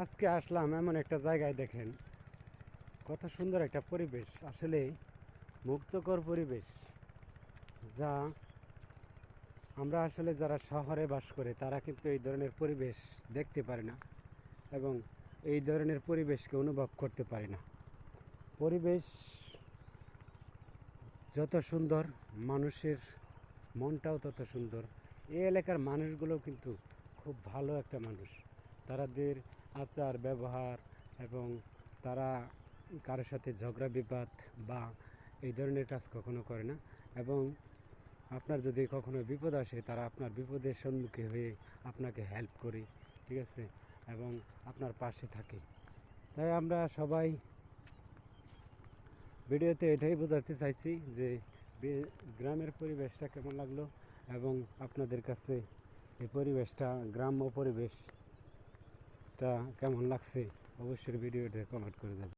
আজকে আসলাম এমন একটা জায়গায়, দেখেন কত সুন্দর একটা পরিবেশ, আসলে মুক্তকর পরিবেশ, যা আমরা আসলে যারা শহরে বাস করে তারা কিন্তু এই ধরনের পরিবেশ দেখতে পারে না এবং এই ধরনের পরিবেশকে অনুভব করতে পারে না। পরিবেশ যত সুন্দর, মানুষের মনটাও তত সুন্দর। এই এলাকার মানুষগুলো কিন্তু খুব ভালো একটা মানুষ। তাদের আচার ব্যবহার এবং তারা কারোর সাথে ঝগড়া বিবাদ বা এই ধরনের কাজ কখনো করে না। এবং আপনার যদি কখনো বিপদ আসে, তারা আপনার বিপদের সম্মুখীন হয়ে আপনাকে হেল্প করে, ঠিক আছে, এবং আপনার পাশে থাকে। তাই আমরা সবাই ভিডিওতে এটাই বোঝাতে চাইছি যে গ্রামের পরিবেশটা কেমন লাগলো এবং আপনাদের কাছে এই পরিবেশটা, গ্রাম্য পরিবেশটা কেমন লাগছে, অবশ্যই ভিডিওতে কমেন্ট করে যাবেন।